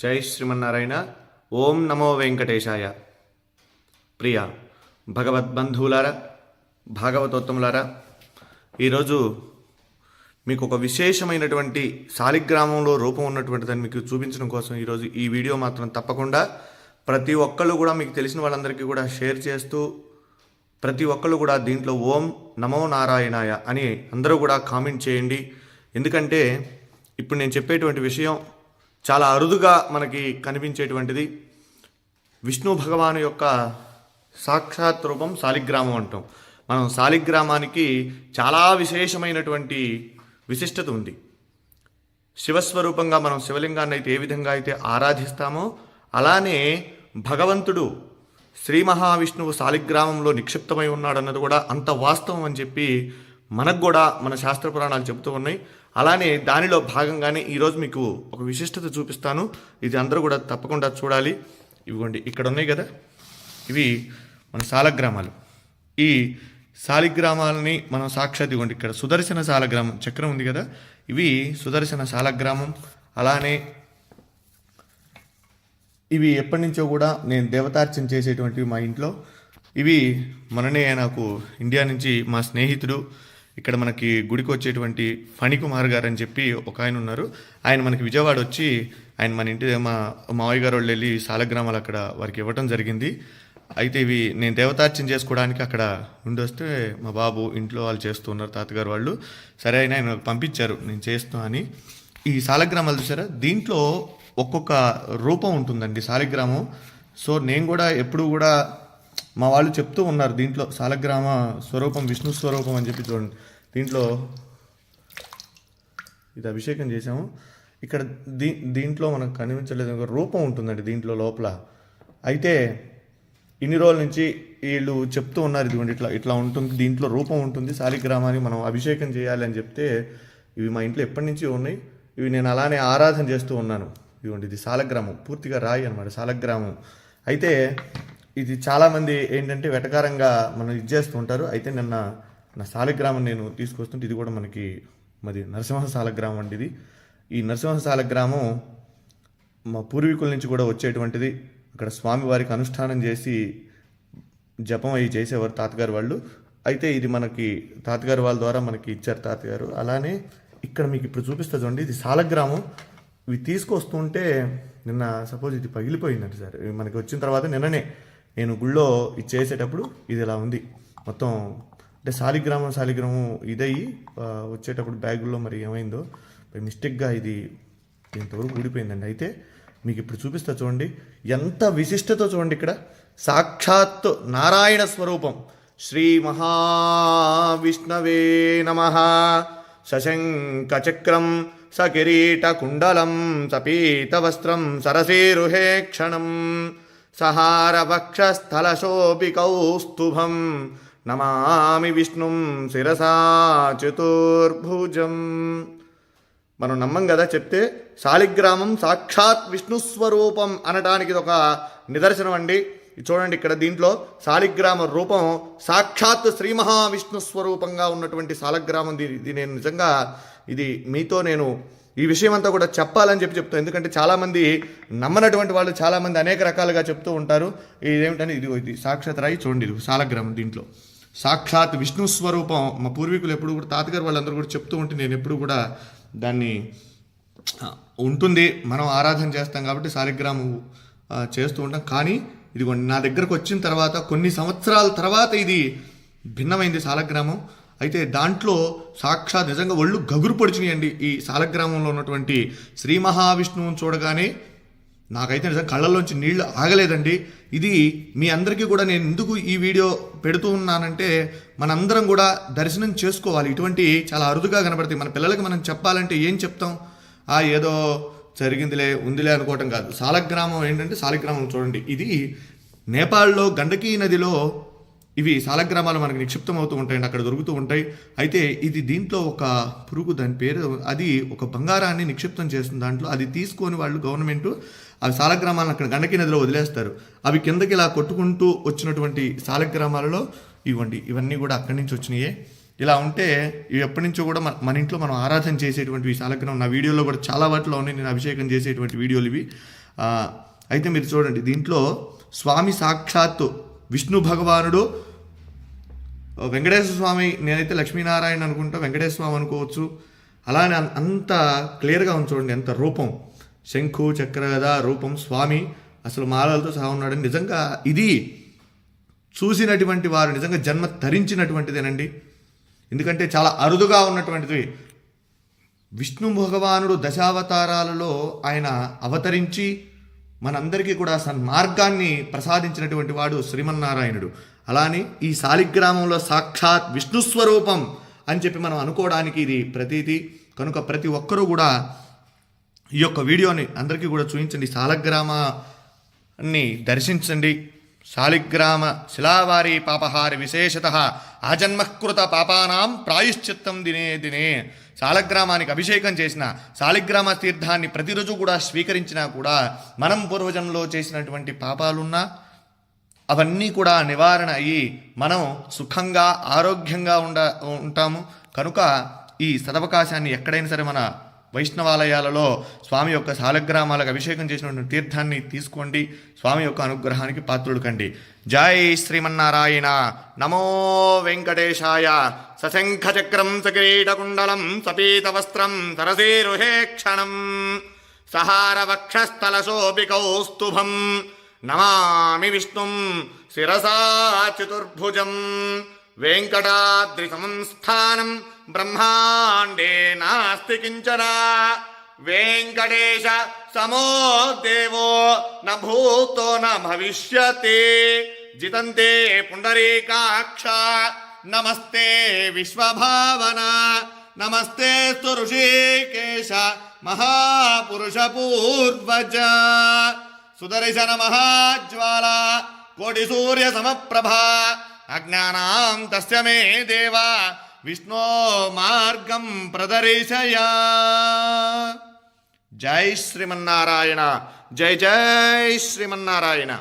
జై శ్రీమన్నారాయణ. ఓం నమో వెంకటేశాయ. ప్రియ భగవద్బంధువులారా, భాగవతోత్తములారా, ఈరోజు మీకు ఒక విశేషమైనటువంటి శాలిగ్రామంలో రూపం ఉన్నటువంటిదని మీకు చూపించడం కోసం ఈరోజు ఈ వీడియో మాత్రం తప్పకుండా ప్రతి ఒక్కళ్ళు కూడా మీకు తెలిసిన వాళ్ళందరికీ కూడా షేర్ చేస్తూ, ప్రతి ఒక్కళ్ళు కూడా దీంట్లో ఓం నమో నారాయణాయ అని అందరూ కూడా కామెంట్ చేయండి. ఎందుకంటే ఇప్పుడు నేను చెప్పేటువంటి విషయం చాలా అరుదుగా మనకి కనిపించేటువంటిది. విష్ణు భగవాను యొక్క సాక్షాత్ రూపం శాలిగ్రామం అంటాం. మనం శాలిగ్రామానికి చాలా విశేషమైనటువంటి విశిష్టత ఉంది. శివస్వరూపంగా మనం శివలింగాన్ని అయితే ఏ విధంగా అయితే ఆరాధిస్తామో అలానే భగవంతుడు శ్రీ మహావిష్ణువు శాలిగ్రామంలో నిక్షిప్తమై ఉన్నాడన్నది కూడా అంత వాస్తవం అని చెప్పి మనకు కూడా మన శాస్త్ర పురాణాలు చెబుతూ ఉన్నాయి. అలానే దానిలో భాగంగానే ఈరోజు మీకు ఒక విశిష్టత చూపిస్తాను. ఇది అందరూ కూడా తప్పకుండా చూడాలి. ఇవిగోండి ఇక్కడ ఉన్నాయి కదా, ఇవి మన శాలగ్రామాలు. ఈ శాలిగ్రామాలని మనం సాక్షాత్ ఇవ్వండి. ఇక్కడ సుదర్శన శాలగ్రామం చక్రం ఉంది కదా, ఇవి సుదర్శన శాలగ్రామం. అలానే ఇవి ఎప్పటి నుంచో కూడా నేను దేవతార్చన చేసేటువంటివి మా ఇంట్లో. ఇవి మొన్ననే నాకు ఇండియా నుంచి మా స్నేహితుడు, ఇక్కడ మనకి గుడికి వచ్చేటువంటి ఫణికుమార్ గారు అని చెప్పి ఒక ఆయన ఉన్నారు. ఆయన మనకి విజయవాడ వచ్చి ఆయన మన ఇంటి మా మావయ్య గారు వాళ్ళు వెళ్ళి శాలగ్రామాలు అక్కడ వారికి ఇవ్వటం జరిగింది. అయితే ఇవి నేను దేవతార్చన చేసుకోవడానికి అక్కడ ఉండి వస్తే మా బాబు ఇంట్లో వాళ్ళు చేస్తున్నారు, తాతగారు వాళ్ళు. సరే అయినా ఆయన పంపించారు నేను చేస్తున్నా అని. ఈ శాలగ్రామాలు చూసారా, దీంట్లో ఒక్కొక్క రూపం ఉంటుందండి శాలిగ్రామం. సో నేను కూడా ఎప్పుడు కూడా మా వాళ్ళు చెప్తూ ఉన్నారు దీంట్లో శాలగ్రామ స్వరూపం విష్ణు స్వరూపం అని చెప్పి. చూడండి దీంట్లో ఇది అభిషేకం చేసాము. ఇక్కడ దీంట్లో మనకు కనిపించలేదు, ఒక రూపం ఉంటుందండి దీంట్లో లోపల. అయితే ఇన్ని రోజుల నుంచి వీళ్ళు చెప్తూ ఉన్నారు ఇదిగోండి ఇట్లా ఇట్లా ఉంటుంది, దీంట్లో రూపం ఉంటుంది, శాలిగ్రామాన్ని మనం అభిషేకం చేయాలి అని చెప్తే ఇవి మా ఇంట్లో ఎప్పటి నుంచి ఉన్నాయి. ఇవి నేను అలానే ఆరాధన చేస్తూ ఉన్నాను. ఇదిగోండి ఇది శాలగ్రామం, పూర్తిగా రాయి అనమాట శాలగ్రామం. అయితే ఇది చాలామంది ఏంటంటే వెటకారంగా మనం ఇది చేస్తూ ఉంటారు. అయితే నిన్న నా శాలిగ్రామం నేను తీసుకొస్తుంటే ఇది కూడా మనకి మరి నరసింహ శాలగ్రామం అండి. ఇది ఈ నరసింహ శాలగ్రామం మా పూర్వీకుల నుంచి కూడా వచ్చేటువంటిది. అక్కడ స్వామివారికి అనుష్ఠానం చేసి జపం అవి చేసేవారు తాతగారు వాళ్ళు. అయితే ఇది మనకి తాతగారు వాళ్ళ ద్వారా మనకి ఇచ్చారు తాతగారు. అలానే ఇక్కడ మీకు ఇప్పుడు చూపిస్తా చూడండి, ఇది శాలగ్రామం. ఇవి తీసుకొస్తుంటే నిన్న సపోజ్ ఇది పగిలిపోయిందండి సార్. మనకి వచ్చిన తర్వాత నిన్ననే నేను గుళ్ళో ఇది చేసేటప్పుడు ఇది ఇలా ఉంది మొత్తం. అంటే శాలిగ్రామం ఇదయ్యి వచ్చేటప్పుడు బ్యాగుల్లో మరి ఏమైందో మిస్టేక్గా ఇది ఇంతవరకు ఊడిపోయిందండి. అయితే మీకు ఇప్పుడు చూపిస్తా చూడండి ఎంత విశిష్టతో చూడండి. ఇక్కడ సాక్షాత్ నారాయణ స్వరూపం. శ్రీ మహావిష్ణవే నమః. శశంక చక్రం సకిరీట కుండలం సపీత వస్త్రం సరసేరుహే క్షణం సహారవక్షస్థలశోభి కౌస్తుభం నమామి విష్ణుం శిరసా చతుర్భుజం. మనం నమ్మం కదా చెప్తే. శాలిగ్రామం సాక్షాత్ విష్ణుస్వరూపం అనడానికి ఇది ఒక నిదర్శనం అండి. చూడండి ఇక్కడ దీంట్లో శాలిగ్రామ రూపం సాక్షాత్ శ్రీ మహావిష్ణు స్వరూపంగా ఉన్నటువంటి శాలగ్రామం. ఇది నేను నిజంగా ఇది మీతో నేను ఈ విషయం అంతా కూడా చెప్పాలని చెప్తాను. ఎందుకంటే చాలామంది నమ్మనటువంటి వాళ్ళు చాలామంది అనేక రకాలుగా చెప్తూ ఉంటారు. ఇదేమిటని ఇది సాక్షాత్ రాయి చూడండి, ఇది శాలగ్రామం. దీంట్లో సాక్షాత్ విష్ణు స్వరూపం. మా పూర్వీకులు ఎప్పుడు కూడా తాతగారు వాళ్ళందరూ కూడా చెప్తూ ఉంటే నేను ఎప్పుడు కూడా దాన్ని ఉంటుంది, మనం ఆరాధన చేస్తాం కాబట్టి శాలిగ్రామం చేస్తూ ఉంటాం. కానీ ఇదిగోండి నా దగ్గరకు వచ్చిన తర్వాత కొన్ని సంవత్సరాల తర్వాత ఇది భిన్నమైంది శాలగ్రామం. అయితే దాంట్లో సాక్షాత్ నిజంగా ఒళ్ళు గగురు పొడిచినాయండి. ఈ శాలగ్రామంలో ఉన్నటువంటి శ్రీ మహావిష్ణువుని చూడగానే నాకైతే నిజంగా కళ్ళల్లోంచి నీళ్లు ఆగలేదండి. ఇది మీ అందరికీ కూడా నేను ఎందుకు ఈ వీడియో పెడుతూ ఉన్నానంటే మనందరం కూడా దర్శనం చేసుకోవాలి. ఇటువంటి చాలా అరుదుగా కనబడతాయి. మన పిల్లలకి మనం చెప్పాలంటే ఏం చెప్తాం, ఏదో జరిగిందిలే ఉందిలే అనుకోవటం కాదు. శాలగ్రామం ఏంటంటే శాలిగ్రామం చూడండి, ఇది నేపాల్లో గండకీ నదిలో ఇవి శాలగ్రామాలు మనకు నిక్షిప్తం అవుతూ ఉంటాయండి, అక్కడ దొరుకుతూ ఉంటాయి. అయితే ఇది దీంట్లో ఒక పురుగు, దాని పేరు, అది ఒక బంగారాన్ని నిక్షిప్తం చేస్తుంది దాంట్లో. అది తీసుకొని వాళ్ళు గవర్నమెంట్ అవి శాలగ్రామాలను అక్కడ గండకీ నదిలో వదిలేస్తారు. అవి కిందకి ఇలా కొట్టుకుంటూ వచ్చినటువంటి శాలగ్రామాలలో ఇవన్నీ కూడా అక్కడి నుంచి వచ్చినాయే. ఇలా ఉంటే ఇవి ఎప్పటి నుంచో కూడా మన ఇంట్లో మనం ఆరాధన చేసేటువంటి శాలగ్రామం. నా వీడియోలో కూడా చాలా వాటిలో ఉన్నాయి, నేను అభిషేకం చేసేటువంటి వీడియోలు ఇవి. అయితే మీరు చూడండి, దీంట్లో స్వామి సాక్షాత్తు విష్ణు భగవానుడు, వెంకటేశ్వర స్వామి, నేనైతే లక్ష్మీనారాయణ అనుకుంటా, వెంకటేశ్వర స్వామి అనుకోవచ్చు. అలానే అంత క్లియర్గా ఉంది చూడండి, ఎంత రూపం, శంఖు చక్ర గద రూపం, స్వామి అసలు మాలలతో సహా ఉన్నాడని. నిజంగా ఇది చూసినటువంటి వారు నిజంగా జన్మ ధరించినటువంటిదేనండి. ఎందుకంటే చాలా అరుదుగా ఉన్నటువంటిది. విష్ణు భగవానుడు దశావతారాలలో ఆయన అవతరించి మనందరికీ కూడా సన్మార్గాన్ని ప్రసాదించినటువంటి వాడు శ్రీమన్నారాయణుడు. అలానే ఈ శాలిగ్రామంలో సాక్షాత్ విష్ణు స్వరూపం అని చెప్పి మనం అనుకోవడానికి ఇది ప్రతీతి. కనుక ప్రతి ఒక్కరూ కూడా ఈ యొక్క వీడియోని అందరికీ కూడా చూపించండి, శాలగ్రామాన్ని దర్శించండి. శాలిగ్రామ శిలావారి పాపహారి విశేషత ఆజన్మకృత పాపానాం ప్రాయుశ్చిత్తం దినే దినే. శాలగ్రామానికి అభిషేకం చేసిన, శాలిగ్రామ తీర్థాన్ని ప్రతిరోజు కూడా స్వీకరించినా కూడా మనం పూర్వజన్మలో చేసినటువంటి పాపాలున్నా అవన్నీ కూడా నివారణ అయ్యి మనం సుఖంగా ఆరోగ్యంగా ఉంటాము. కనుక ఈ సదవకాశాన్ని ఎక్కడైనా సరే మన వైష్ణవాలయాలలో స్వామి యొక్క శాలగ్రామాలకు అభిషేకం చేసినటువంటి తీర్థాన్ని తీసుకోండి. స్వామి యొక్క అనుగ్రహానికి పాత్రులు కండి. జై శ్రీమన్నారాయణ. నమో వెంకటేశాయ. సశంఖచక్రం సకిరీటకుండలం సపీతవస్త్రం సరసేరుహే క్షణం సహారవక్షస్థలశోభికౌస్తుభం నమామి విష్ణుం శిరసా చతుర్భుజం. వెంకటాద్రి సంస్థానం బ్రహ్మాండే నాస్తి కించన. వెంకటేశ సమో దేవో న భూతో న భవిష్యతి. జితంతే పుండరీకాక్ష నమస్తే విశ్వభావన. నమస్తే ఋషికేశ మహాపురుష పూర్వజ. సుదర్శన మహాజ్వాల కోటి సూర్య సమప్రభా. అజ్ఞానాం తస్య మే దేవా విష్ణో మార్గం ప్రదర్శయ. జై శ్రీమన్నారాయణ. జై జై శ్రీమన్నారాయణ.